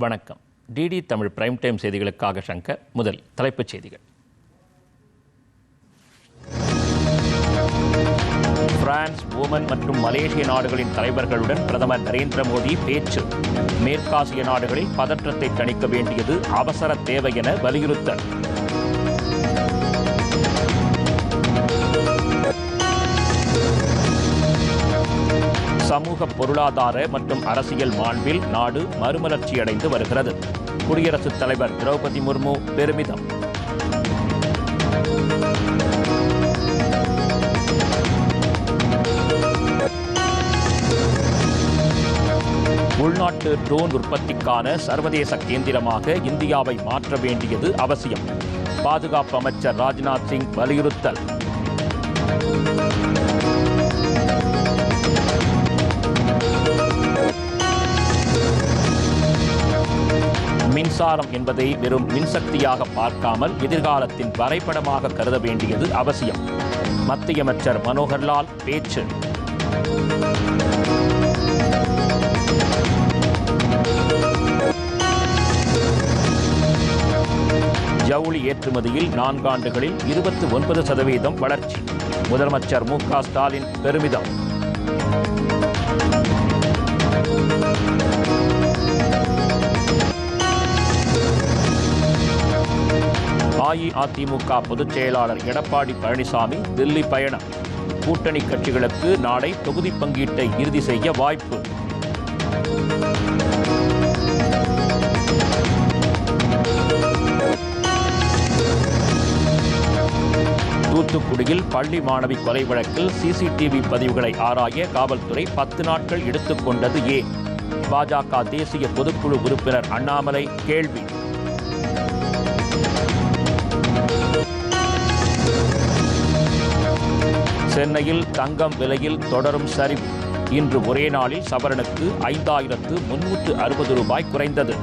வணக்கம். DD Tamil prime time செய்திகளுக்காக சங்கர். முதல் தலைப்புச் செய்திகள். பிரான்ஸ், ஓமன் மற்றும் மலேசிய நாடுகளின் தலைவர்களுடன் பிரதமர் நரேந்திர மோடி பேச்சு. மேற்காசிய நாடுகளில் பதற்றத்தை தணிக்க வேண்டியது அவசர தேவை என வலியுறுத்தல். சமூக பொருளாதார மற்றும் அரசியல் மாண்பில் நாடு மறுமலர்ச்சியடைந்து வருகிறது. குடியரசுத் தலைவர் திரௌபதி முர்மு பெருமிதம். உள்நாட்டு ட்ரோன் உற்பத்திக்கான சர்வதேச கேந்திரமாக இந்தியாவை மாற்ற வேண்டியது அவசியம். பாதுகாப்பு அமைச்சர் ராஜ்நாத் சிங் வலியுறுத்தல். மின்சாரம் என்பதை வெறும் மின்சக்தியாக பார்க்காமல் எதிர்காலத்தின் வரைபடமாக கருத வேண்டியது அவசியம். மத்திய அமைச்சர் மனோகர்லால் பேச்சு. ஜவுளி ஏற்றுமதியில் 4 ஆண்டுகளில் 29% வளர்ச்சி. முதலமைச்சர் மு.க. ஸ்டாலின் பெருமிதம். அஇஅதிமுக பொதுச் செயலாளர் எடப்பாடி பழனிசாமி தில்லி பயணம். கூட்டணி கட்சிகளுக்கு நாளை தொகுதி பங்கீட்டை இறுதி செய்ய வாய்ப்பு. தூத்துக்குடியில் பள்ளி மாணவி கொலை வழக்கில் சிசிடிவி பதிவுகளை ஆராய காவல்துறை 10 நாட்கள் எடுத்துக்கொண்டது ஏன்? பாஜக தேசிய பொதுக்குழு உறுப்பினர் அண்ணாமலை கேள்வி. சென்னையில் தங்கம் விலையில் தொடரும் சரிவு. இன்று ஒரே நாளில் சவரனுக்கு 5360 ரூபாய் குறைந்தது.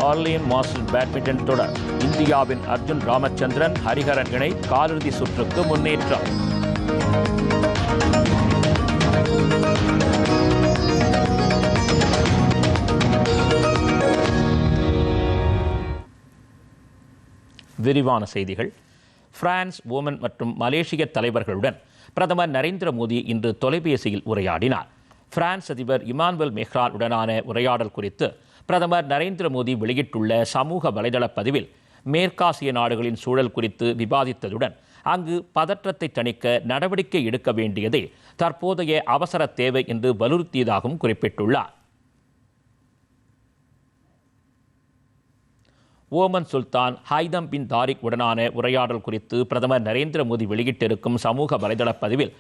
ஆர்லியன் மாஸ்டர்ஸ் பேட்மிண்டன் தொடர். இந்தியாவின் அர்ஜுன் ராமச்சந்திரன், ஹரிஹரன் இணை காலிறுதி சுற்றுக்கு முன்னேற்றம். விரிவான செய்திகள். பிரான்ஸ், ஓமன் மற்றும் மலேசிய தலைவர்களுடன் பிரதமர் நரேந்திர மோடி இன்று தொலைபேசியில் உரையாடினார். பிரான்ஸ் அதிபர் இமானுவேல் மேக்ரான் உடனான உரையாடல் குறித்து பிரதமர் நரேந்திர மோடி வெளியிட்டுள்ள சமூக வலைதள பதிவில் மேற்காசிய நாடுகளின் சூழல் குறித்து விவாதித்ததுடன் அங்கு பதற்றத்தை தணிக்க நடவடிக்கை எடுக்க வேண்டியதே தற்போதைய அவசர தேவை என்று வலியுறுத்தியதாகவும் குறிப்பிட்டுள்ளார். ஓமன் சுல்தான் ஹைதம் பின் தாரிக் உடனான உரையாடல் குறித்து பிரதமர் நரேந்திர மோடி வெளியிட்டிருக்கும் சமூக வலைதள பதிவில்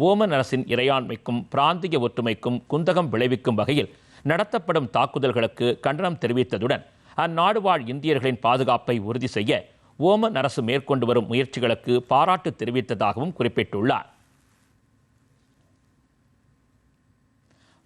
ஓமன் அரசின் இறையாண்மைக்கும் பிராந்திய ஒற்றுமைக்கும் குந்தகம் விளைவிக்கும் வகையில் நடத்தப்படும் தாக்குதல்களுக்கு கண்டனம் தெரிவித்ததுடன் அந்நாடு வாழ் இந்தியர்களின் பாதுகாப்பை உறுதி செய்ய ஓமன் அரசு மேற்கொண்டு வரும் முயற்சிகளுக்கு பாராட்டு தெரிவித்ததாகவும் குறிப்பிட்டுள்ளார்.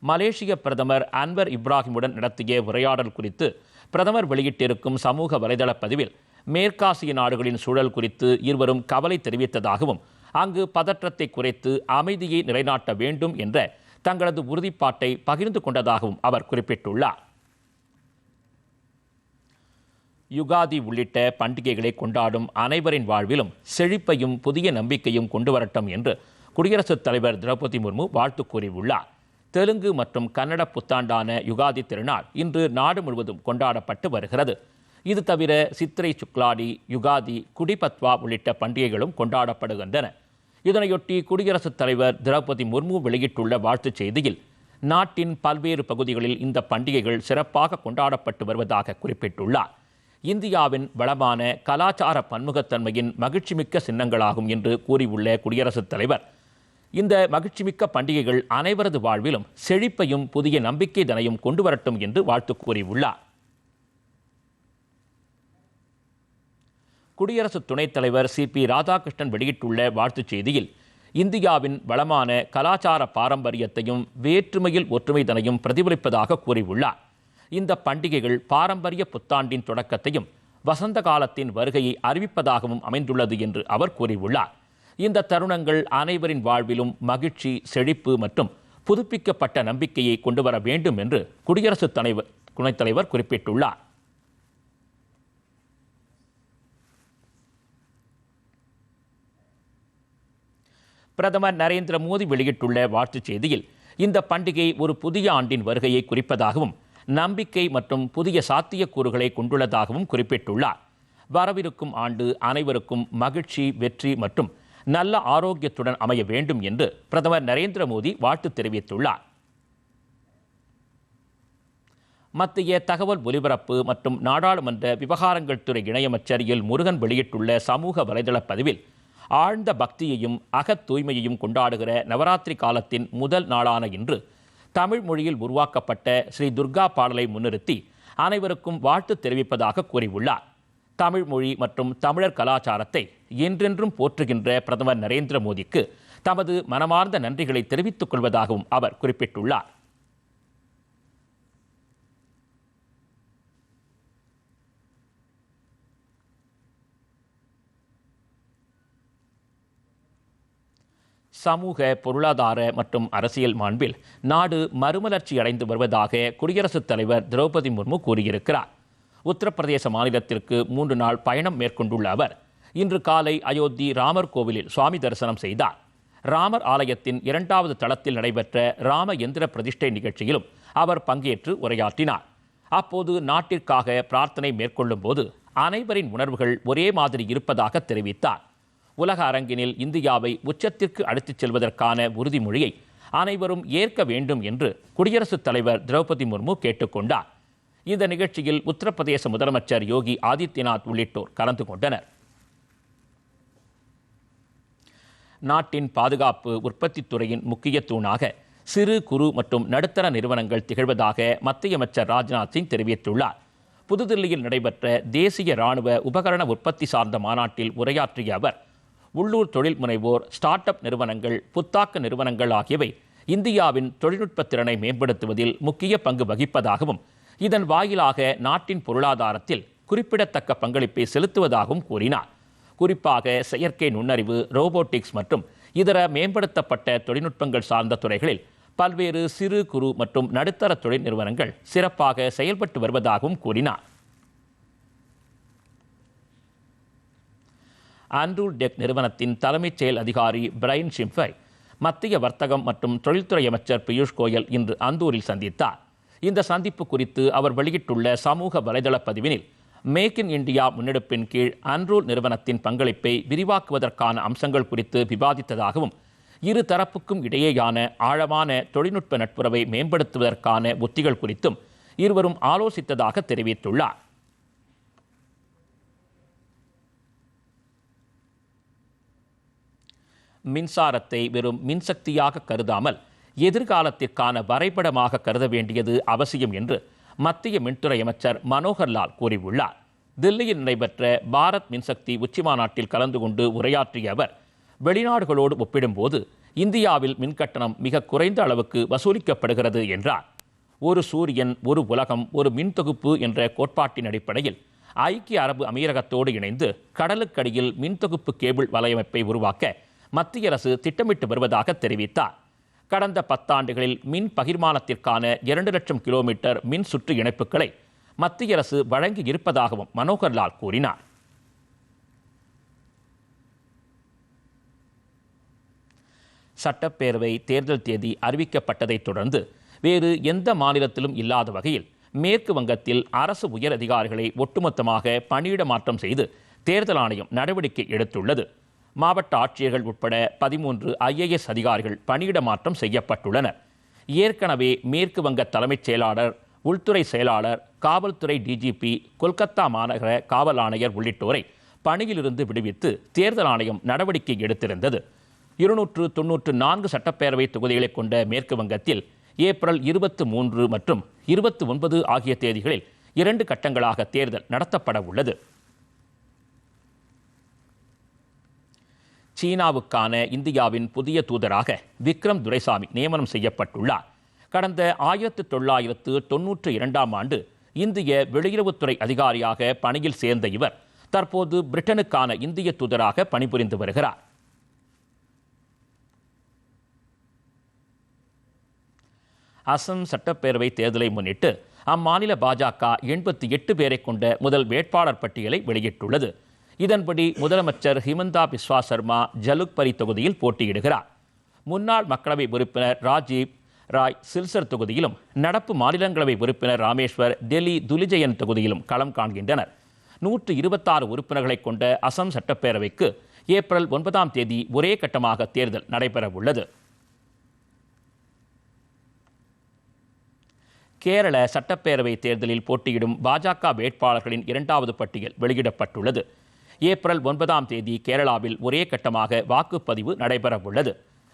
மலேசிய பிரதமர் அன்வர் இப்ராஹிமுடன் நடத்திய உரையாடல் குறித்து பிரதமர் வெளியிட்டிருக்கும் சமூக வலைதள பதிவில் மேற்காசிய நாடுகளின் சூழல் குறித்து இருவரும் கவலை தெரிவித்ததாகவும் அங்கு பதற்றத்தை குறைத்து அமைதியை நிலைநாட்ட வேண்டும் என்ற தங்களது உறுதிப்பாட்டை பகிர்ந்து கொண்டதாகவும் அவர் குறிப்பிட்டுள்ளார். யுகாதி உள்ளிட்ட பண்டிகைகளை கொண்டாடும் அனைவரின் வாழ்விலும் செழிப்பையும் புதிய நம்பிக்கையும் கொண்டு வரட்டும் என்று குடியரசுத் தலைவர் திரௌபதி முர்மு வாழ்த்து கூறியுள்ளார். தெலுங்கு மற்றும் கன்னட புத்தாண்டான யுகாதி திருநாள் இன்று நாடு முழுவதும் கொண்டாடப்பட்டு வருகிறது. இது தவிர சித்திரை சுக்லாடி, யுகாதி, குடிபத்வா உள்ளிட்ட பண்டிகைகளும் கொண்டாடப்படுகின்றன. இதனையொட்டி குடியரசுத் தலைவர் திரௌபதி முர்மு வெளியிட்டுள்ள வாழ்த்துச் செய்தியில் நாட்டின் பல்வேறு பகுதிகளில் இந்த பண்டிகைகள் சிறப்பாக கொண்டாடப்பட்டு வருவதாக குறிப்பிட்டுள்ளார். இந்தியாவின் வளமான கலாச்சார பன்முகத்தன்மையின் மகிழ்ச்சிமிக்க சின்னங்களாகும் என்று கூறியுள்ள குடியரசுத் தலைவர் இந்த மகிழ்ச்சிமிக்க பண்டிகைகள் அனைவரது வாழ்விலும் செழிப்பையும் புதிய நம்பிக்கை தனையும் கொண்டு வரட்டும் என்று வாழ்த்து கூறியுள்ளார். குடியரசு துணைத் தலைவர் சி.பி. ராதாகிருஷ்ணன் வெளியிட்டுள்ள வாழ்த்துச் செய்தியில் இந்தியாவின் வளமான கலாச்சார பாரம்பரியத்தையும் வேற்றுமையில் ஒற்றுமை தனையும் பிரதிபலிப்பதாக கூறியுள்ளார். இந்த பண்டிகைகள் பாரம்பரிய புத்தாண்டின் தொடக்கத்தையும் வசந்த காலத்தின் வருகையை அறிவிப்பதாகவும் அமைந்துள்ளது என்று அவர் கூறியுள்ளார். இந்த தருணங்கள் அனைவரின் வாழ்விலும் மகிழ்ச்சி, செழிப்பு மற்றும் புதுப்பிக்கப்பட்ட நம்பிக்கையை கொண்டுவர வேண்டும் என்று குடியரசுத் துணைத் தலைவர் குறிப்பிட்டுள்ளார். பிரதமர் நரேந்திர மோடி வெளியிட்டுள்ள வாழ்த்துச் செய்தியில் இந்த பண்டிகை ஒரு புதிய ஆண்டின் வருகையை குறிப்பதாகவும் நம்பிக்கை மற்றும் புதிய சாத்தியக்கூறுகளை கொண்டுள்ளதாகவும் குறிப்பிட்டுள்ளார். வரவிருக்கும் ஆண்டு அனைவருக்கும் மகிழ்ச்சி, வெற்றி மற்றும் நல்ல ஆரோக்கியத்துடன் அமைய வேண்டும் என்று பிரதமர் நரேந்திர மோடி வாழ்த்து தெரிவித்துள்ளார். மத்திய தகவல் ஒலிபரப்பு மற்றும் நாடாளுமன்ற விவகாரங்கள் துறை இணையமைச்சர் எல் முருகன் வெளியிட்டுள்ள சமூக வலைதள பதிவில் ஆழ்ந்த பக்தியையும் அகத் தூய்மையையும் கொண்டாடுகிற நவராத்திரி காலத்தின் முதல் நாளான இன்று தமிழ் மொழியில் உருவாக்கப்பட்ட ஸ்ரீ துர்கா பாடலை முன்னிறுத்தி அனைவருக்கும் வாழ்த்து தெரிவிப்பதாக கூறியுள்ளார். தமிழ் மொழி மற்றும் தமிழர் கலாச்சாரத்தை என்றென்றும் போற்றுகின்ற பிரதமர் நரேந்திர மோடிக்கு தமது மனமார்ந்த நன்றிகளை தெரிவித்துக் கொள்வதாகவும் அவர் குறிப்பிட்டுள்ளார். சமூக, பொருளாதார மற்றும் அரசியல் மாண்பில் நாடு மறுமலர்ச்சி அடைந்து வருவதாக குடியரசுத் தலைவர் திரௌபதி முர்மு கூறியிருக்கிறார். உத்தரப்பிரதேச மாநிலத்திற்கு 3 நாள் பயணம் மேற்கொண்டுள்ள அவர் இன்று காலை அயோத்தி ராமர் கோவிலில் சுவாமி தரிசனம் செய்தார். ராமர் ஆலயத்தின் 2வது தளத்தில் நடைபெற்ற ராம எந்திர பிரதிஷ்டை நிகழ்ச்சியிலும் அவர் பங்கேற்று உரையாற்றினார். அப்போது நாட்டிற்காக பிரார்த்தனை மேற்கொள்ளும் போது அனைவரின் உணர்வுகள் ஒரே மாதிரி இருப்பதாக தெரிவித்தார். உலக அரங்கினில் இந்தியாவை உச்சத்திற்கு அழைத்துச் செல்வதற்கான உறுதிமொழியை அனைவரும் ஏற்க வேண்டும் என்று குடியரசுத் தலைவர் திரௌபதி முர்மு கேட்டுக்கொண்டார். இந்த நிகழ்ச்சியில் உத்தரப்பிரதேச முதலமைச்சர் யோகி ஆதித்யநாத் உள்ளிட்டோர் கலந்து கொண்டனர். நாட்டின் பாதுகாப்பு உற்பத்தித் துறையின் முக்கிய தூணாக சிறு, குறு மற்றும் நடுத்தர நிறுவனங்கள் திகழ்வதாக மத்திய அமைச்சர் ராஜ்நாத் சிங் தெரிவித்துள்ளார். புதுதில்லியில் நடைபெற்ற தேசிய ராணுவ உபகரண உற்பத்தி சார்ந்த மாநாட்டில் உரையாற்றிய அவர் உள்ளூர் தொழில் முனைவோர், ஸ்டார்ட் அப் நிறுவனங்கள், புத்தாக்க நிறுவனங்கள் ஆகியவை இந்தியாவின் தொழில்நுட்ப திறனை மேம்படுத்துவதில் முக்கிய பங்கு வகிப்பதாகவும் இதன் வாயிலாக நாட்டின் பொருளாதாரத்தில் குறிப்பிடத்தக்க பங்களிப்பை செலுத்துவதாகவும் கூறினார். குறிப்பாக செயற்கை நுண்ணறிவு, ரோபோட்டிக்ஸ் மற்றும் இதர மேம்படுத்தப்பட்ட தொழில்நுட்பங்கள் சார்ந்த துறைகளில் பல்வேறு சிறு, குறு மற்றும் நடுத்தர தொழில் நிறுவனங்கள் சிறப்பாக செயல்பட்டு வருவதாகவும் கூறினார். ஆண்ட்ரூ டெக் நிறுவனத்தின் தலைமைச் செயல் அதிகாரி பிரைன் ஷிம்ஃபை மத்திய வர்த்தகம் மற்றும் தொழில்துறை அமைச்சர் பியூஷ் கோயல் இன்று அந்தூரில் சந்தித்தார். இந்த சந்திப்பு குறித்து அவர் வெளியிட்டுள்ள சமூக வலைதள பதிவினில் மேக் இன் இந்தியா முன்னெடுப்பின் கீழ் ஆண்ட்ரூ நிறுவனத்தின் பங்களிப்பை விரிவாக்குவதற்கான அம்சங்கள் குறித்து விவாதித்ததாகவும் இரு தரப்புக்கும் இடையேயான ஆழமான தொழில்நுட்ப நட்புறவை மேம்படுத்துவதற்கான உத்திகள் குறித்தும் இருவரும் ஆலோசித்ததாக தெரிவித்துள்ளார். மின்சாரத்தை வெறும் மின்சக்தியாக கருதாமல் எதிர்காலத்திற்கான வரைபடமாக கருத வேண்டியது அவசியம் என்று மத்திய மின்துறை அமைச்சர் மனோகர்லால் கூறியுள்ளார். தில்லியில் நடைபெற்ற பாரத் மின்சக்தி உச்சிமாநாட்டில் கலந்து கொண்டு உரையாற்றிய அவர் வெளிநாடுகளோடு ஒப்பிடும்போது இந்தியாவில் மின்கட்டணம் மிக குறைந்த அளவுக்கு வசூலிக்கப்படுகிறது என்றார். ஒரு சூரியன், ஒரு உலகம், ஒரு மின்தொகுப்பு என்ற கோட்பாட்டின் அடிப்படையில் ஐக்கிய அரபு அமீரகத்தோடு இணைந்து கடலுக்கடியில் மின்தொகுப்பு கேபிள் வலையமைப்பை உருவாக்க மத்திய அரசு திட்டமிட்டு வருவதாக தெரிவித்தார். கடந்த 10 ஆண்டுகளில் மின் பகிர்மானத்திற்கான 2 லட்சம் கிலோமீட்டர் மின் சுற்று இணைப்புகளை மத்திய அரசு வழங்கி இருப்பதாகவும் மனோகர்லால் கூறினார். சட்டப்பேரவை தேர்தல் தேதி அறிவிக்கப்பட்டதைத் தொடர்ந்து வேறு எந்த மாநிலத்திலும் இல்லாத வகையில் மேற்கு வங்கத்தில் அரசு உயர் அதிகாரிகளை ஒட்டுமொத்தமாக பணியிட மாற்றம் செய்து தேர்தல் ஆணையம் நடவடிக்கை எடுத்துள்ளது. மாவட்ட ஆட்சியர்கள் உட்பட 13 IAS அதிகாரிகள் பணியிட மாற்றம் செய்யப்பட்டுள்ளனர். ஏற்கனவே மேற்கு வங்க தலைமைச் செயலாளர், உள்துறை செயலாளர், காவல்துறை DGP, கொல்கத்தா மாநகர காவல் ஆணையர் உள்ளிட்டோரை பணியிலிருந்து விடுவித்து தேர்தல் ஆணையம் நடவடிக்கை எடுத்திருந்தது. 294 சட்டப்பேரவை தொகுதிகளை கொண்ட மேற்கு வங்கத்தில் ஏப்ரல் 23 மற்றும் 29 ஆகிய தேதிகளில் 2 கட்டங்களாக தேர்தல் நடத்தப்பட உள்ளது. சீனாவுக்கான இந்தியாவின் புதிய தூதராக விக்ரம் துரைசாமி நியமனம் செய்யப்பட்டுள்ளார். கடந்த 1992ஆம் ஆண்டு இந்திய வெளியுறவுத்துறை அதிகாரியாக பணியில் சேர்ந்த இவர் தற்போது பிரிட்டனுக்கான இந்திய தூதராக பணிபுரிந்து வருகிறார். அசாம் சட்டப்பேரவை தேர்தலை முன்னிட்டு அம்மாநில பாஜக 88 பேரை கொண்ட முதல் வேட்பாளர் பட்டியலை வெளியிட்டுள்ளது. இதன்படி முதலமைச்சர் ஹிமந்தா பிஸ்வா சர்மா ஜலுக்பரி தொகுதியில் போட்டியிடுகிறார். முன்னாள் மக்களவை உறுப்பினர் ராஜீவ் ராய் சில்சர் தொகுதியிலும் நடப்பு மாநிலங்களவை உறுப்பினர் ராமேஸ்வர் டெல்லி துலிஜயன் தொகுதியிலும் களம் காண்கின்றனர். 126 உறுப்பினர்களை கொண்ட அசாம் சட்டப்பேரவைக்கு ஏப்ரல் 9ஆம் தேதி ஒரே கட்டமாக தேர்தல் நடைபெறவுள்ளது. கேரள சட்டப்பேரவை தேர்தலில் போட்டியிடும் பாஜக வேட்பாளர்களின் 2வது பட்டியல் வெளியிடப்பட்டுள்ளது. ஏப்ரல் 9ஆம் தேதி கேரளாவில் ஒரே கட்டமாக வாக்குப்பதிவு நடைபெறவுள்ளது.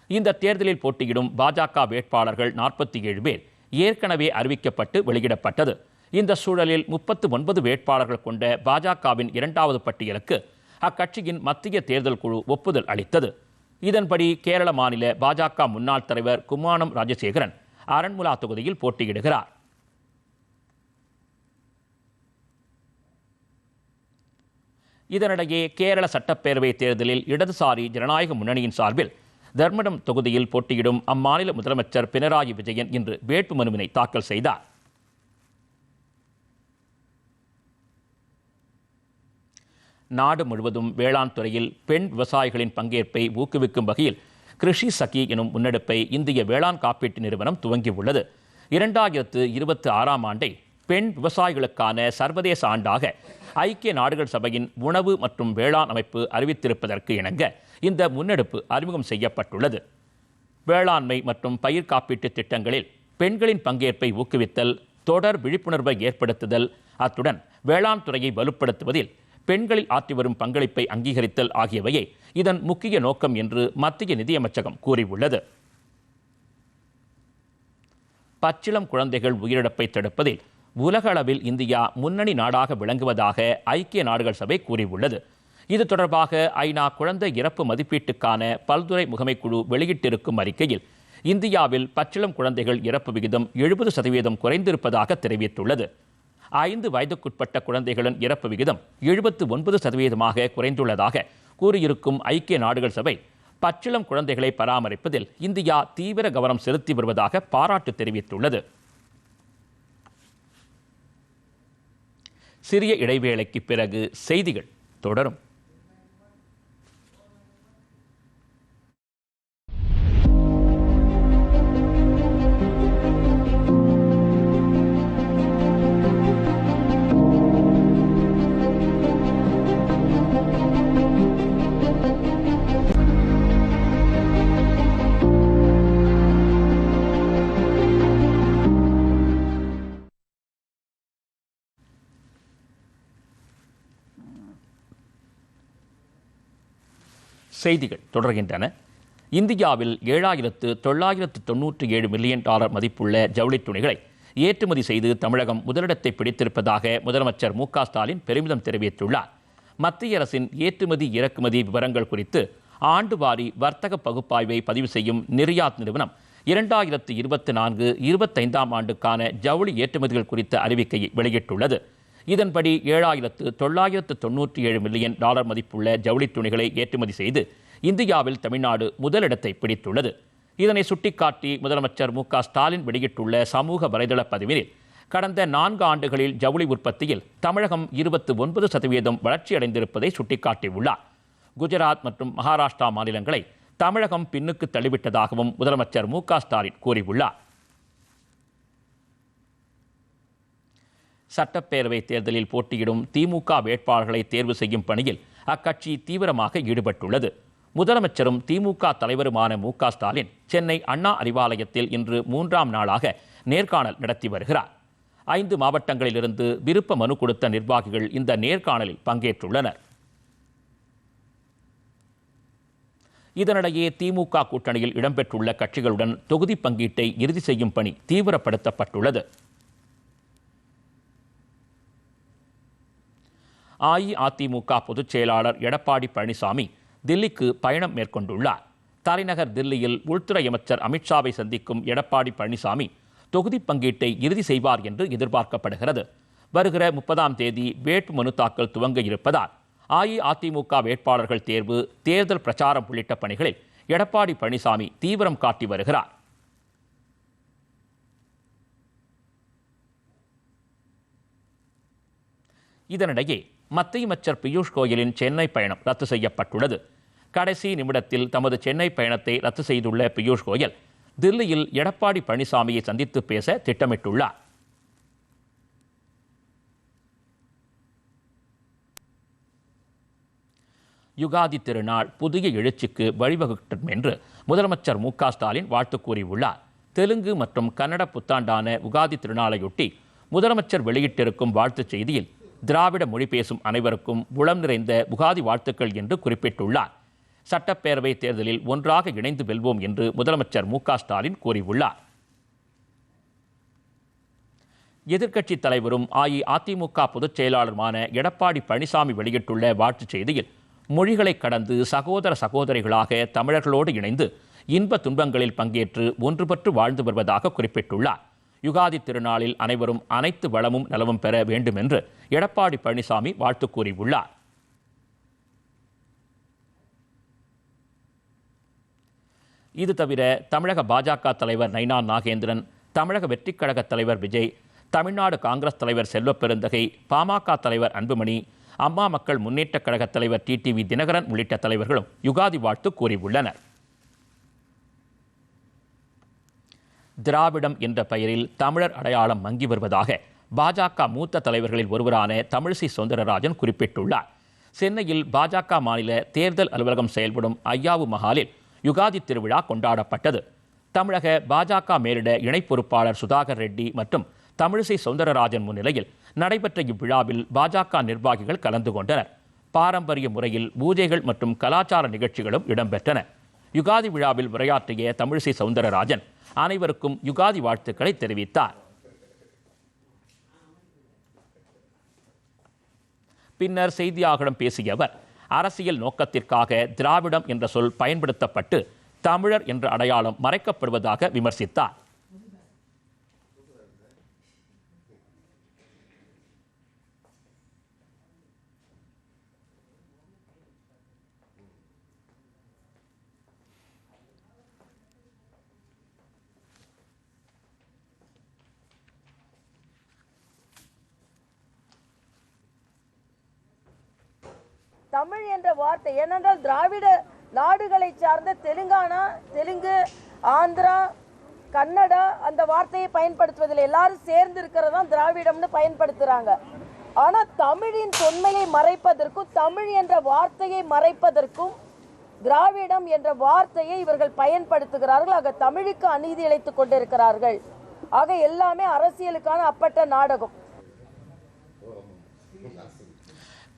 இந்த தேர்தலில் போட்டியிடும் பாஜக வேட்பாளர்கள் 47 பேர் ஏற்கனவே அறிவிக்கப்பட்டு வெளியிடப்பட்டது. இந்த சூழலில் 39 வேட்பாளர்கள் கொண்ட பாஜகவின் 2வது பட்டியலுக்கு அக்கட்சியின் மத்திய தேர்தல் குழு ஒப்புதல் அளித்தது. இதன்படி கேரள மாநில பாஜக முன்னாள் தலைவர் கும்மானம் ராஜசேகரன் அரண்முலா தொகுதியில் போட்டியிடுகிறார். இதனிடையே கேரள சட்டப்பேரவை தேர்தலில் இடதுசாரி ஜனநாயக முன்னணியின் சார்பில் தர்மடம் தொகுதியில் போட்டியிடும் அம்மாநில முதலமைச்சர் பினராயி விஜயன் இன்று வேட்புமனுவினை தாக்கல் செய்தார். நாடு முழுவதும் வேளாண் துறையில் பெண் விவசாயிகளின் பங்கேற்பை ஊக்குவிக்கும் வகையில் கிருஷி சகி எனும் முன்னெடுப்பை இந்திய வேளாண் காப்பீட்டு நிறுவனம் துவங்கியுள்ளது. 2026ஆம் ஆண்டை பெண் விவசாயிகளுக்கான சர்வதேச ஆண்டாக ஐக்கிய நாடுகள் சபையின் உணவு மற்றும் வேளாண் அமைப்பு அறிவித்திருப்பதற்கு இணங்க இந்த முன்னெடுப்பு அறிமுகம் செய்யப்பட்டுள்ளது. வேளாண்மை மற்றும் பயிர் காப்பீட்டு திட்டங்களில் பெண்களின் பங்கேற்பை ஊக்குவித்தல், தொடர் விழிப்புணர்வை ஏற்படுத்துதல், அத்துடன் வேளாண் துறையை வலுப்படுத்துவதில் பெண்களில் ஆற்றி வரும் பங்களிப்பை அங்கீகரித்தல் ஆகியவையே இதன் முக்கிய நோக்கம் என்று மத்திய நிதியமைச்சகம் கூறியுள்ளது. பச்சிளம் குழந்தைகள் உயிரிழப்பை தடுப்பதில் உலக அளவில் இந்தியா முன்னணி நாடாக விளங்குவதாக ஐக்கிய நாடுகள் சபை கூறியுள்ளது. இது தொடர்பாக ஐநா குழந்தை இறப்பு மதிப்பீட்டுக்கான பல்துறை முகமைக்குழு வெளியிட்டிருக்கும் அறிக்கையில் இந்தியாவில் பச்சிளம் குழந்தைகள் இறப்பு விகிதம் 70% குறைந்திருப்பதாக தெரிவித்துள்ளது. 5 வயதுக்குட்பட்ட குழந்தைகளின் இறப்பு விகிதம் 79% குறைந்துள்ளதாக கூறியிருக்கும் ஐக்கிய நாடுகள் சபை பச்சிளம் குழந்தைகளை பராமரிப்பதில் இந்தியா தீவிர கவனம் செலுத்தி வருவதாக பாராட்டு தெரிவித்துள்ளது. சிறிய இடைவேளைக்கு பிறகு செய்திகள் தொடரும். செய்திகள் தொடர்கின்றன. இந்தியாவில் $7,997 மில்லியன் மதிப்புள்ள ஜவுளித் துணிகளை ஏற்றுமதி செய்து தமிழகம் முதலிடத்தை பிடித்திருப்பதாக முதலமைச்சர் மு.க. ஸ்டாலின் பெருமிதம் தெரிவித்துள்ளார். மத்திய அரசின் ஏற்றுமதி இறக்குமதி விவரங்கள் குறித்து ஆண்டுவாரி வர்த்தக பகுப்பாய்வை பதிவு செய்யும் நிர்யாத் நிறுவனம் 2024-25ஆம் ஆண்டுக்கான ஜவுளி ஏற்றுமதிகள் குறித்த அறிவிக்கையை வெளியிட்டுள்ளது. இதன்படி $7,997 மில்லியன் மதிப்புள்ள ஜவுளித் துணிகளை ஏற்றுமதி செய்து இந்தியாவில் தமிழ்நாடு முதலிடத்தை பிடித்துள்ளது. இதனை சுட்டிக்காட்டி முதலமைச்சர் மு.க. ஸ்டாலின் வெளியிட்டுள்ள சமூக வலைதள பதிவில் கடந்த 4 ஆண்டுகளில் ஜவுளி உற்பத்தியில் தமிழகம் 29% வளர்ச்சியடைந்திருப்பதை சுட்டிக்காட்டியுள்ளார். குஜராத் மற்றும் மகாராஷ்டிரா மாநிலங்களை தமிழகம் பின்னுக்கு தள்ளிவிட்டதாகவும் முதலமைச்சர் மு.க. ஸ்டாலின் கூறியுள்ளார். சட்டப்பேரவை தேர்தலில் போட்டியிடும் திமுக வேட்பாளர்களை தேர்வு செய்யும் பணியில் அக்கட்சி தீவிரமாக ஈடுபட்டுள்ளது. முதலமைச்சரும் திமுக தலைவருமான மு.க. ஸ்டாலின் சென்னை அண்ணா அறிவாலயத்தில் இன்று 3ஆம் நாளாக நேர்காணல் நடத்தி வருகிறார். 5 மாவட்டங்களிலிருந்து விருப்ப மனு கொடுத்த நிர்வாகிகள் இந்த நேர்காணலில் பங்கேற்றுள்ளனர். இதனிடையே திமுக கூட்டணியில் இடம்பெற்றுள்ள கட்சிகளுடன் தொகுதி பங்கீட்டை இறுதி செய்யும் பணி தீவிரப்படுத்தப்பட்டுள்ளது. அஇஅதிமுக பொதுச் செயலாளர் எடப்பாடி பழனிசாமி தில்லிக்கு பயணம் மேற்கொண்டுள்ளார். தலைநகர் தில்லியில் உள்துறை அமைச்சர் அமித்ஷாவை சந்திக்கும் எடப்பாடி பழனிசாமி தொகுதி பங்கீட்டை இறுதி செய்வார் என்று எதிர்பார்க்கப்படுகிறது. வருகிற 30ஆம் தேதி வேட்புமனு தாக்கல் துவங்க இருப்பதால் அஇஅதிமுக வேட்பாளர்கள் தேர்வு, தேர்தல் பிரச்சாரம் உள்ளிட்ட பணிகளில் எடப்பாடி பழனிசாமி தீவிரம் காட்டி வருகிறார். இதனிடையே மத்திய அமைச்சர் பியூஷ் கோயலின் சென்னை பயணம் ரத்து செய்யப்பட்டுள்ளது. கடைசி நிமிடத்தில் தமது சென்னை பயணத்தை ரத்து செய்துள்ள பியூஷ் கோயல் தில்லியில் எடப்பாடி பழனிசாமியை சந்தித்து பேச திட்டமிட்டுள்ளார். யுகாதி திருநாள் புதிய எழுச்சிக்கு வழிவகுக்கும் என்று முதலமைச்சர் மு.க.ஸ்டாலின் வாழ்த்து கூறியுள்ளார். தெலுங்கு மற்றும் கன்னட புத்தாண்டான உகாதி திருநாளையொட்டி முதலமைச்சர் வெளியிட்டிருக்கும் வாழ்த்துச் செய்தியில் திராவிட மொழி பேசும் அனைவருக்கும் உளம் நிறைந்த உகாதி வாழ்த்துக்கள் என்று குறிப்பிட்டுள்ளார். சட்டப்பேரவை தேர்தலில் ஒன்றாக இணைந்து வெல்வோம் என்று முதலமைச்சர் மு.க.ஸ்டாலின் கூறியுள்ளார். எதிர்க்கட்சித் தலைவரும் அஇஅதிமுக பொதுச் செயலாளருமான எடப்பாடி பழனிசாமி வெளியிட்டுள்ள வாழ்த்துச் செய்தியில் மொழிகளை கடந்து சகோதர சகோதரிகளாக தமிழர்களோடு இணைந்து இன்ப துன்பங்களில் பங்கேற்று ஒன்றுபட்டு வாழ்ந்து வருவதாக குறிப்பிட்டுள்ளார். யுகாதி திருநாளில் அனைவரும் அனைத்து வளமும் நலமும் பெற வேண்டும் என்று எடப்பாடி பழனிசாமி வாழ்த்து கூறியுள்ளார். இது தவிர தமிழக பாஜக தலைவர் நைனா நாகேந்திரன், தமிழக வெற்றிக் கழக தலைவர் விஜய், தமிழ்நாடு காங்கிரஸ் தலைவர் செல்வப்பெருந்தகை, பாமக தலைவர் அன்புமணி, அம்மா மக்கள் முன்னேற்றக் கழக தலைவர் டிடிவி தினகரன் உள்ளிட்ட தலைவர்களும் யுகாதி வாழ்த்து கூறியுள்ளனர். திராவிடம் என்ற பெயரில் தமிழர் அடையாளம் மங்கி வருவதாக பாஜக மூத்த தலைவர்களில் ஒருவரான தமிழிசை சவுந்தரராஜன் குறிப்பிட்டுள்ளார். சென்னையில் பாஜக மாநில தேர்தல் அலுவலகம் செயல்படும் ஐயாவு மஹாலில் யுகாதி திருவிழா கொண்டாடப்பட்டது. தமிழக பாஜக மேலிட இணை பொறுப்பாளர் சுதாகர் ரெட்டி மற்றும் தமிழிசை சவுந்தரராஜன் முன்னிலையில் நடைபெற்ற இவ்விழாவில் பாஜக நிர்வாகிகள் கலந்து கொண்டனர். பாரம்பரிய முறையில் பூஜைகள் மற்றும் கலாச்சார நிகழ்ச்சிகளும் இடம்பெற்றன. யுகாதி விழாவில் உரையாற்றிய தமிழிசை சவுந்தரராஜன் அனைவருக்கும் யுகாதி வாழ்த்துக்களை தெரிவித்தார். பின்னர் செய்தியாளர்களிடம் பேசிய அவர், அரசியல் நோக்கத்திற்காக திராவிடம் என்ற சொல் பயன்படுத்தப்பட்டு தமிழர் என்ற அடையாளம் மறைக்கப்படுவதாக விமர்சித்தார். தமிழ் என்ற வார்த்தை ஏனென்றால் திராவிட நாடுகளை சார்ந்த தெலுங்கு, ஆந்திரா, கன்னடா அந்த வார்த்தையை பயன்படுத்துவதில் எல்லாரும் சேர்ந்து இருக்கிறதா திராவிடம்னு பயன்படுத்துறாங்க. ஆனா தமிழின் தொன்மையை மறைப்பதற்கும் தமிழ் என்ற வார்த்தையை மறைப்பதற்கும் திராவிடம் என்ற வார்த்தையை இவர்கள் பயன்படுத்துகிறார்கள். ஆக தமிழுக்கு அநீதி இழைத்துக் கொண்டிருக்கிறார்கள். ஆக எல்லாமே அரசியலுக்கான அப்பட்ட நாடகம்.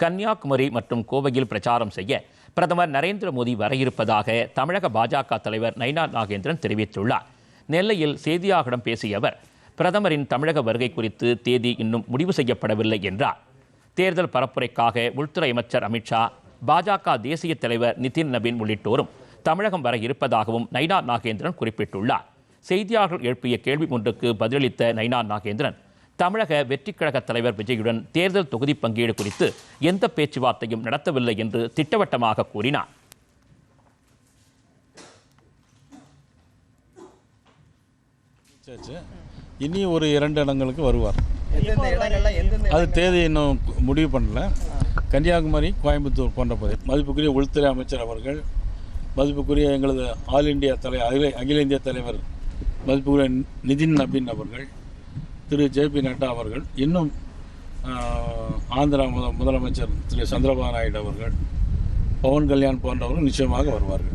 கன்னியாகுமரி மற்றும் கோவையில் பிரச்சாரம் செய்ய பிரதமர் நரேந்திர மோடி வர இருப்பதாக தமிழக பாஜக தலைவர் நைனா நாகேந்திரன் தெரிவித்துள்ளார். நெல்லையில் செய்தியாளர்களிடம் பேசிய அவர், பிரதமரின் தமிழக வருகை குறித்து தேதி இன்னும் முடிவு செய்யப்படவில்லை என்றார். தேர்தல் பரப்புரைக்காக உள்துறை அமைச்சர் அமித்ஷா, பாஜக தேசிய தலைவர் நிதின் நபீன் உள்ளிட்டோரும் தமிழகம் வர இருப்பதாகவும் நைனா நாகேந்திரன் குறிப்பிட்டுள்ளார். செய்தியாளர்கள் எழுப்பிய கேள்வி ஒன்றுக்கு பதிலளித்த நைனா நாகேந்திரன், தமிழக வெற்றிக் கழக தலைவர் விஜயுடன் தேர்தல் தொகுதி பங்கீடு குறித்து எந்த பேச்சுவார்த்தையும் நடத்தவில்லை என்று திட்டவட்டமாக கூறினார். இனி ஒரு 2 இடங்களுக்கு வருவார். அது தேதி இன்னும் முடிவு பண்ணல. கன்னியாகுமரி, கோயம்புத்தூர் போன்ற பகுதி. மதிப்புக்குரிய உள்துறை அமைச்சர் அவர்கள், மதிப்புக்குரிய எங்களது அகில இந்திய தலைவர் மதிப்புக்குரிய நிதின் நபீன் அவர்கள், திரு ஜே.பி. நட்டா அவர்கள், இன்னும் ஆந்திரா முதலமைச்சர் திரு சந்திரபாபு நாயுடு அவர்கள், பவன் கல்யாண் போன்றவர்கள் நிச்சயமாக வருவார்கள்.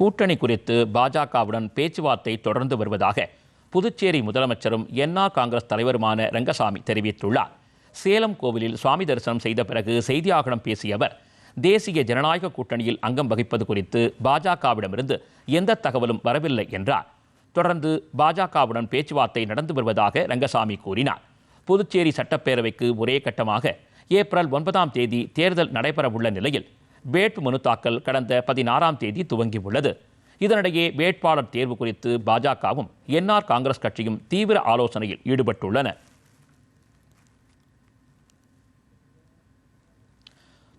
கூட்டணி குறித்து பாஜகவுடன் பேச்சுவார்த்தை தொடர்ந்து வருவதாக புதுச்சேரி முதலமைச்சரும் என்ஆர் காங்கிரஸ் தலைவருமான ரங்கசாமி தெரிவித்துள்ளார். சேலம் கோவிலில் சுவாமி தரிசனம் செய்த பிறகு செய்தியாளர்களிடம் பேசிய அவர், தேசிய ஜனநாயக கூட்டணியில் அங்கம் வகிப்பது குறித்து பாஜகவிடமிருந்து எந்த தகவலும் வரவில்லை என்றார். தொடர்ந்து பாஜகவுடன் பேச்சுவார்த்தை நடந்து வருவதாக ரங்கசாமி கூறினார். புதுச்சேரி சட்டப்பேரவைக்கு ஒரே கட்டமாக ஏப்ரல் 9ஆம் தேதி தேர்தல் நடைபெறவுள்ள நிலையில் வேட்புமனு தாக்கல் கடந்த 16ஆம் தேதி துவங்கியுள்ளது. இதனிடையே வேட்பாளர் தேர்வு குறித்து பாஜகவும் என்ஆர் காங்கிரஸ் கட்சியும் தீவிர ஆலோசனையில் ஈடுபட்டுள்ளன.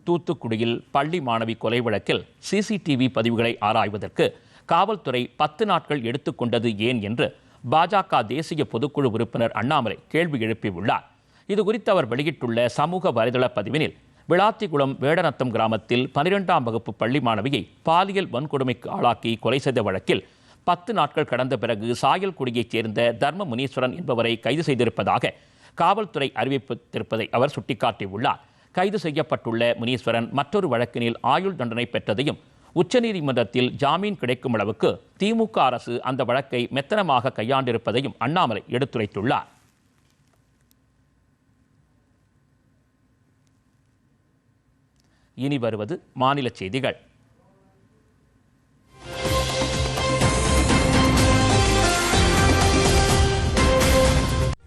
தூத்துக்குடியில் பள்ளி மாணவி கொலை வழக்கில் சிசிடிவி பதிவுகளை ஆராய்வதற்கு காவல்துறை 10 நாட்கள் எடுத்துக்கொண்டது ஏன் என்று பாஜக தேசிய பொதுக்குழு உறுப்பினர் அண்ணாமலை கேள்வி எழுப்பியுள்ளார். இதுகுறித்து அவர் வெளியிட்டுள்ள சமூக வலைதள பதிவினில், விளாத்திகுளம் வேடநத்தம் கிராமத்தில் 12ஆம் வகுப்பு பள்ளி மாணவியை பாலியல் வன்கொடுமைக்கு ஆளாக்கி கொலை செய்த வழக்கில் 10 நாட்கள் கடந்த பிறகு சாயல்குடியைச் சேர்ந்த தர்ம முனீஸ்வரன் என்பவரை கைது செய்திருப்பதாக காவல்துறை அறிவித்திருப்பதை அவர் சுட்டிக்காட்டியுள்ளார். கைது செய்யப்பட்டுள்ள முனீஸ்வரன் மற்றொரு வழக்கினில் ஆயுள் தண்டனை பெற்றதையும், உச்சநீதிமன்றத்தில் ஜாமீன் கிடைக்கும் அளவுக்கு திமுக அரசு அந்த வழக்கை மெத்தனமாக கையாண்டிருப்பதையும் அண்ணாமலை எடுத்துரைத்துள்ளார். இனி வருவது மாநில செய்திகள்.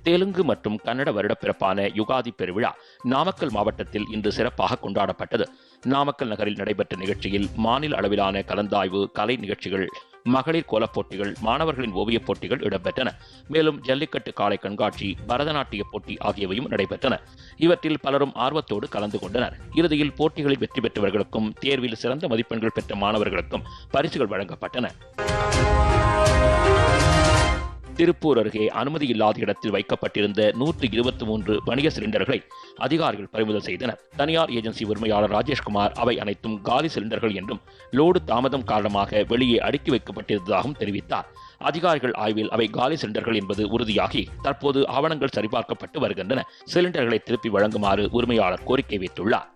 தெலுங்கு மற்றும் கன்னட வருடப்பிறப்பான யுகாதி பெருவிழா நாமக்கல் மாவட்டத்தில் இன்று சிறப்பாக கொண்டாடப்பட்டது. நாமக்கல் நகரில் நடைபெற்ற நிகழ்ச்சியில் மாநில அளவிலான கலந்தாய்வு, கலை நிகழ்ச்சிகள், மகளிர் கோலப் போட்டிகள், மாணவர்களின் ஓவியப் போட்டிகள் இடம்பெற்றன. மேலும் ஜல்லிக்கட்டு காளை கண்காட்சி, பரதநாட்டிய போட்டி ஆகியவையும் நடைபெற்றன. இவற்றில் பலரும் ஆர்வத்தோடு கலந்து கொண்டனர். இறுதியில் போட்டிகளில் வெற்றி பெற்றவர்களுக்கும் தேர்வில் சிறந்த மதிப்பெண்கள் பெற்ற மாணவர்களுக்கும் பரிசுகள் வழங்கப்பட்டன. திருப்பூர் அருகே அனுமதி இல்லாத இடத்தில் வைக்கப்பட்டிருந்த 123 வணிக சிலிண்டர்களை அதிகாரிகள் பறிமுதல் செய்தனர். தனியார் ஏஜென்சி உரிமையாளர் ராஜேஷ்குமார் அவை அனைத்தும் காலி சிலிண்டர்கள் என்றும் லோடு தாமதம் காரணமாக வெளியே அடுக்கி வைக்கப்பட்டிருந்ததாகவும் தெரிவித்தார். அதிகாரிகள் ஆய்வில் அவை காலி சிலிண்டர்கள் என்பது உறுதியாகி தற்போது ஆவணங்கள் சரிபார்க்கப்பட்டு வருகின்றன. சிலிண்டர்களை திருப்பி வழங்குமாறு உரிமையாளர் கோரிக்கை வைத்துள்ளார்.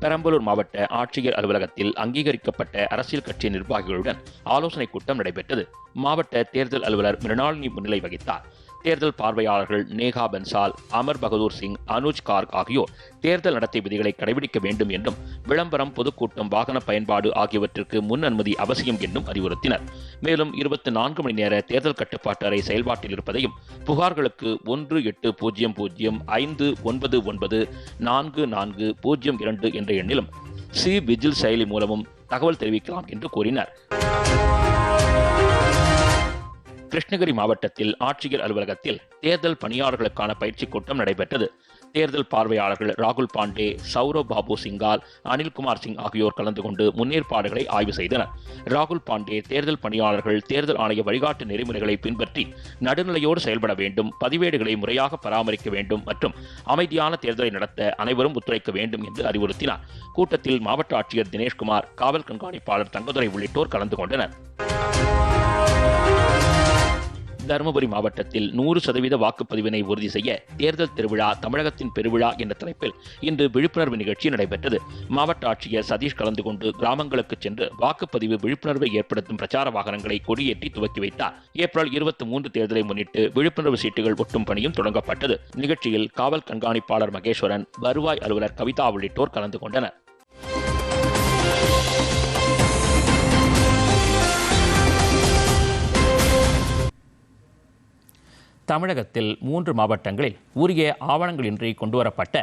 பெரம்பலூர் மாவட்ட ஆட்சியர் அலுவலகத்தில் அங்கீகரிக்கப்பட்ட அரசியல் கட்சி நிர்வாகிகளுடன் ஆலோசனைக் கூட்டம் நடைபெற்றது. மாவட்ட தேர்தல் அலுவலர் மிருணாளினி முன்னிலை வகித்தார். தேர்தல் பார்வையாளர்கள் நேகா பன்சால், அமர் பகதூர் சிங், அனுஜ் கார்க் ஆகியோர் தேர்தல் நடத்தை விதிகளை கடைபிடிக்க வேண்டும் என்றும், விளம்பரம், பொதுக்கூட்டம், வாகன பயன்பாடு ஆகியவற்றிற்கு முன் அனுமதி அவசியம் என்றும் அறிவுறுத்தினர். மேலும் 24 மணி நேர தேர்தல் கட்டுப்பாட்டு அறை செயல்பாட்டில் இருப்பதையும், புகார்களுக்கு 1800-599-4402 என்ற எண்ணிலும் சி விஜில் செயலி மூலமும் தகவல் தெரிவிக்கலாம் என்று கூறினர். கிருஷ்ணகிரி மாவட்டத்தில் ஆட்சியர் அலுவலகத்தில் தேர்தல் பணியாளர்களுக்கான பயிற்சி கூட்டம் நடைபெற்றது. தேர்தல் பார்வையாளர்கள் ராகுல் பாண்டே, சௌரவ் பாபு சிங்கால், அனில்குமார் சிங் ஆகியோர் கலந்து கொண்டு முன்னேற்பாடுகளை ஆய்வு செய்தனர். ராகுல் பாண்டே, தேர்தல் பணியாளர்கள் தேர்தல் ஆணைய வழிகாட்டு நெறிமுறைகளை பின்பற்றி நடுநிலையோடு செயல்பட வேண்டும், பதிவேடுகளை முறையாக பராமரிக்க வேண்டும் மற்றும் அமைதியான தேர்தலை நடத்த அனைவரும் ஒத்துழைக்க வேண்டும் என்று அறிவுறுத்தினார். கூட்டத்தில் மாவட்ட ஆட்சியர் தினேஷ்குமார், காவல் கண்காணிப்பாளர் தங்கதுரை உள்ளிட்டோர் கலந்து கொண்டனர். தருமபுரி மாவட்டத்தில் 100% வாக்குப்பதிவினை உறுதி செய்ய தேர்தல் திருவிழா தமிழகத்தின் பெருவிழா என்ற தலைப்பில் இன்று விழிப்புணர்வு நிகழ்ச்சி நடைபெற்றது. மாவட்ட ஆட்சியர் சதீஷ் கலந்து கொண்டு கிராமங்களுக்கு சென்று வாக்குப்பதிவு விழிப்புணர்வை ஏற்படுத்தும் பிரச்சார வாகனங்களை கொடியேற்றி துவக்கி வைத்தார். ஏப்ரல் 23 தேர்தலை முன்னிட்டு விழிப்புணர்வு சீட்டுகள் ஒட்டும் பணியும் தொடங்கப்பட்டது. நிகழ்ச்சியில் காவல் கண்காணிப்பாளர் மகேஸ்வரன், வருவாய் அலுவலர் கவிதா உள்ளிட்டோர் கலந்து கொண்டனர். தமிழகத்தில் 3 மாவட்டங்களில் உரிய ஆவணங்களின்றி கொண்டுவரப்பட்ட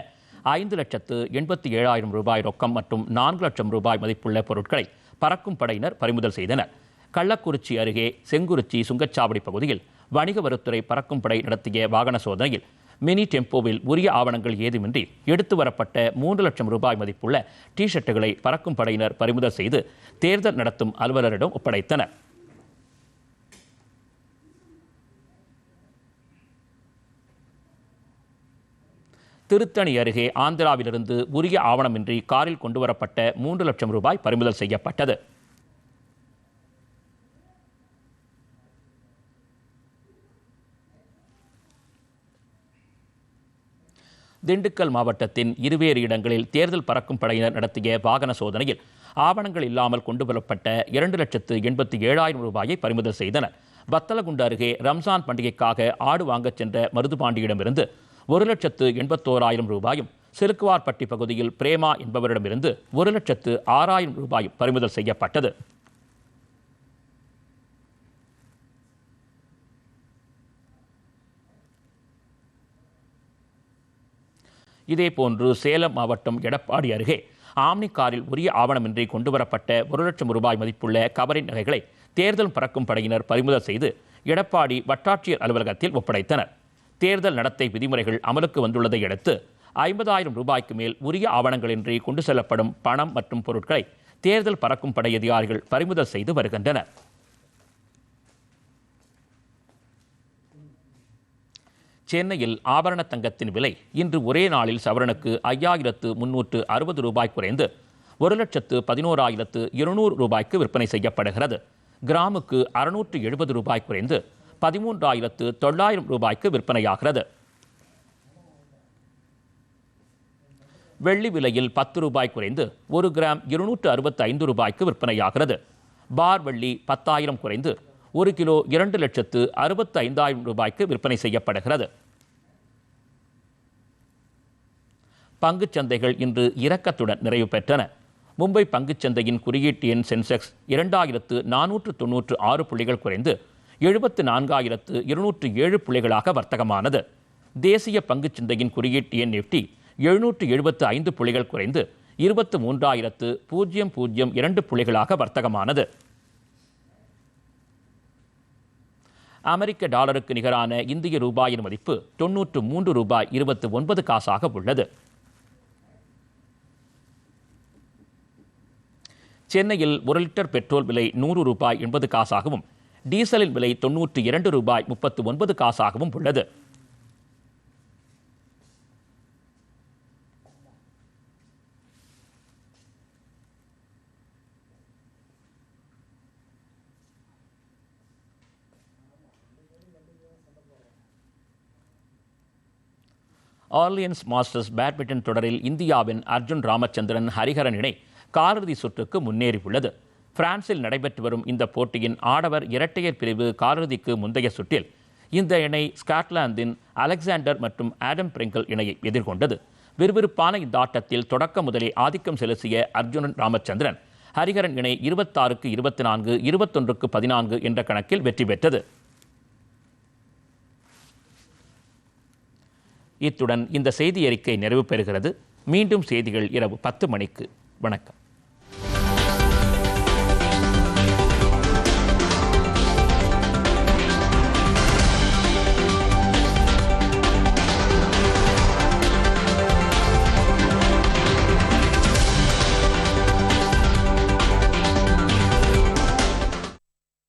5,87,000 ரூபாய் ரொக்கம் மற்றும் 4 லட்சம் ரூபாய் மதிப்புள்ள பொருட்களை பறக்கும் படையினர் பறிமுதல் செய்தனர். கள்ளக்குறிச்சி அருகே செங்குறிச்சி சுங்கச்சாவடி பகுதியில் வணிக வரித்துறை பறக்கும் படை நடத்திய வாகன சோதனையில் மினி டெம்போவில் உரிய ஆவணங்கள் ஏதுமின்றி எடுத்து வரப்பட்ட 3 லட்சம் ரூபாய் மதிப்புள்ள டி-ஷர்ட்டுகளை பறக்கும் படையினர் பறிமுதல் செய்து தேர்தல் நடத்தும் அலுவலரிடம் ஒப்படைத்தனர். திருத்தணி அருகே ஆந்திராவிலிருந்து உரிய ஆவணமின்றி காரில் கொண்டுவரப்பட்ட 3 லட்சம் ரூபாய் பறிமுதல் செய்யப்பட்டது. திண்டுக்கல் மாவட்டத்தின் இருவேறு இடங்களில் தேர்தல் பறக்கும் படையினர் நடத்திய வாகன சோதனையில் ஆவணங்கள் இல்லாமல் கொண்டுவரப்பட்ட 2,87,000 ரூபாயை பறிமுதல் செய்தனர். வத்தலகுண்டு அருகே ரம்ஜான் பண்டிகைக்காக ஆடு வாங்கச் சென்ற மருதுபாண்டியிடமிருந்து 1,81,000 ரூபாயும், சிலுக்குவார்பட்டி பகுதியில் பிரேமா என்பவரிடமிருந்து 1,06,000 ரூபாயும் பறிமுதல் செய்யப்பட்டது. இதேபோன்று சேலம் மாவட்டம் எடப்பாடி அருகே ஆம்னி காரில் உரிய ஆவணமின்றி கொண்டுவரப்பட்ட 1 லட்சம் ரூபாய் மதிப்புள்ள கவரிங் நகைகளை தேர்தல் பறக்கும் படையினர் பறிமுதல் செய்து எடப்பாடி வட்டாட்சியர் அலுவலகத்தில் ஒப்படைத்தனர். தேர்தல் நடத்தை விதிமுறைகள் அமலுக்கு வந்துள்ளதை அடுத்து 50,000 ரூபாய்க்கு மேல் உரிய ஆவணங்களின்றி கொண்டு செல்லப்படும் பணம் மற்றும் பொருட்களை தேர்தல் பறக்கும் படை அதிகாரிகள் பறிமுதல் செய்து வருகின்றனர். சென்னையில் ஆபரண தங்கத்தின் விலை இன்று ஒரே நாளில் சவரனுக்கு 5,360 ரூபாய் குறைந்து 1,11,200 ரூபாய்க்கு விற்பனை செய்யப்படுகிறது. கிராமுக்கு 670 ரூபாய் குறைந்து 13,900 ரூபாய்க்கு விற்பனையாகிறது. வெள்ளி விலையில் 10 ரூபாய் குறைந்து 1 கிராம் 265 ரூபாய்க்கு விற்பனையாகிறது. பார் வெள்ளி 10,000 குறைந்து 1 கிலோ 2,65,000 ரூபாய்க்கு விற்பனை செய்யப்படுகிறது. பங்குச் சந்தைகள் இன்று இறக்கத்துடன் நிறைவு பெற்றன. மும்பை பங்குச்சந்தையின் குறியீட்டு எண் சென்செக்ஸ் 2,496 புள்ளிகள் குறைந்து 74,207 புள்ளிகளாக வர்த்தகமானது. தேசிய பங்குச்சந்தையின் குறியீட்டு எண் நிஃப்டி 775 புள்ளிகள் குறைந்து 23,002 புள்ளிகளாக வர்த்தகமானது. அமெரிக்க டாலருக்கு நிகரான இந்திய ரூபாயின் மதிப்பு 93 ரூபாய் 29 காசாக உள்ளது. சென்னையில் 1 லிட்டர் பெட்ரோல் விலை 100 ரூபாய் 80 காசாகவும் டீசலின் விலை 92 ரூபாய் 39 காசாகவும் உள்ளது. ஆர்லியன்ஸ் மாஸ்டர்ஸ் பேட்மிண்டன் தொடரில் இந்தியாவின் அர்ஜுன் ராமச்சந்திரன் ஹரிஹரன் இணை காலிறுதி சுற்றுக்கு முன்னேறியுள்ளது. பிரான்சில் நடைபெற்று வரும் இந்த போட்டியின் ஆடவர் இரட்டையர் பிரிவு காலிறுதிக்கு முந்தைய சுற்றில் இந்த இணை ஸ்காட்லாந்தின் அலெக்சாண்டர் மற்றும் ஆடம் பிரிங்கல் இணையை எதிர்கொண்டது. விறுவிறுப்பான இந்த ஆட்டத்தில் தொடக்க முதலே ஆதிக்கம் செலுத்திய அர்ஜுனன் ராமச்சந்திரன் ஹரிஹரன் இணை 26க்கு 24, 21க்கு 14 என்ற கணக்கில் வெற்றி பெற்றது. இத்துடன் இந்த செய்தி அறிக்கை நிறைவு பெறுகிறது. மீண்டும் செய்திகள் இரவு 10 மணிக்கு. வணக்கம்.